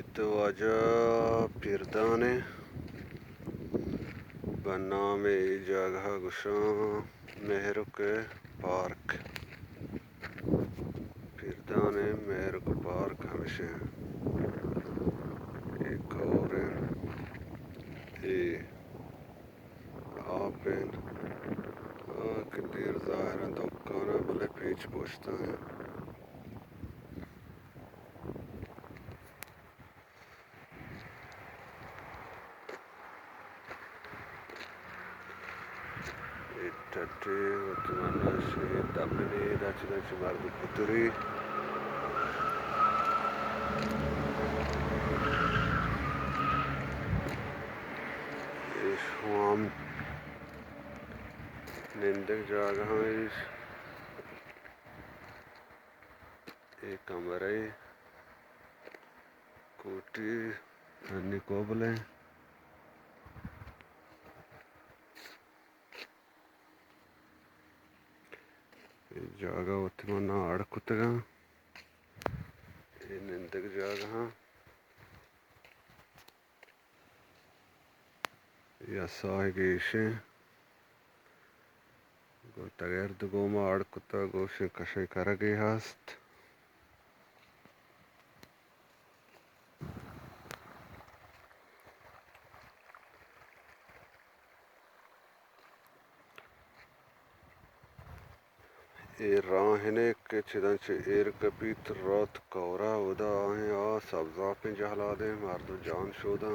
तो आजा पिरदाने बनामे जगह गुशा मेहर के पार्क पिरदाने मेहर के पार्क हमेशा एक और ए आपेन कितीर ज़ाहिर दुकाना भले पीछ पूछता है इट्टे वतमाना से तपनी राची मार्ग पुतरी इस हम निंदक जगह इस एक कमरे कोटी निकोबले जगह वतमाना आड़कुतगा निंदक जगह या साहिगेशे गोतागेर दुगोमा आड़कुता गोशे कशे करगे हास्त ए राहने के छिदंचे एर कपीत रात कौरा उदा आहे आ सब्जा पे जहला दे मार्दो जान शोदा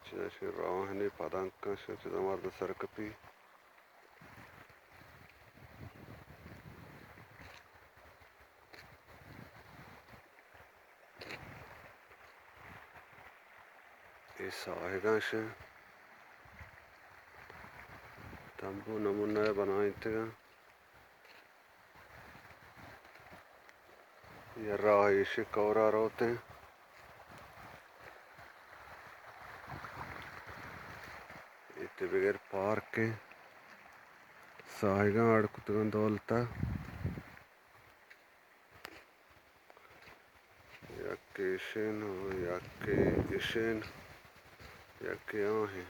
छिदंचे राहने पदांक छिदा मार्दो सरकपी ए साहेगाशे तंबू नमूना बनाइतगा या राहिश कौरा रोते इतने बगैर पार्क के साहिगा आड़कुतगन दौलता याके इशेन याके इशेन याके आहे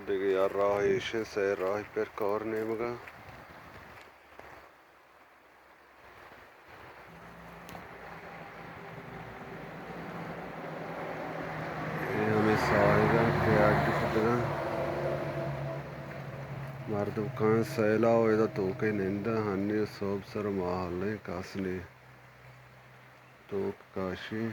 देखिए यार राह इशे से राह पर कौर नेमगा हमें साहिगा के आड़कुतगा मर्दम कान सैला होएदा तोके निंदा हन्नी सोब सर महल्ले कासने तोक काशी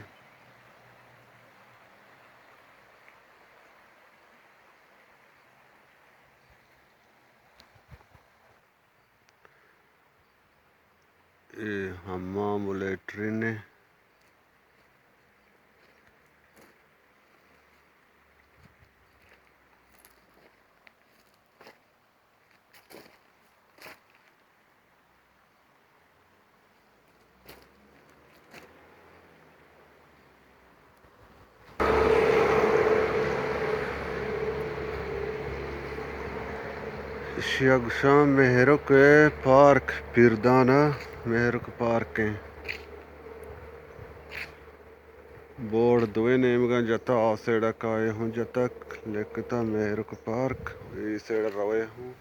ए हम्माम लेटरिन शाम मेहर के पार्क पिरदाना मेहर के पार्क के बोर्ड दुए नेमगा जता आसेड़ा काए हूँ जतक लिखता मेहर के पार्क इसेड़ा रवे हूँ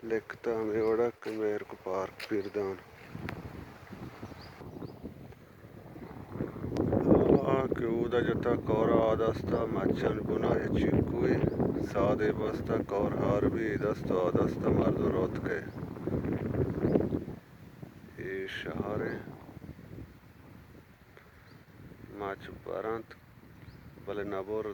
लिखता हमें ओड़क मेहर के पार्क पिरदान के उदा जता कौरा आदस्ता मच्छन बुना चिकुए सादे बस्ता कौर हार भी दस्ता आदस्ता मर्द रोत के ये शहरे माच बरंत भले नबोर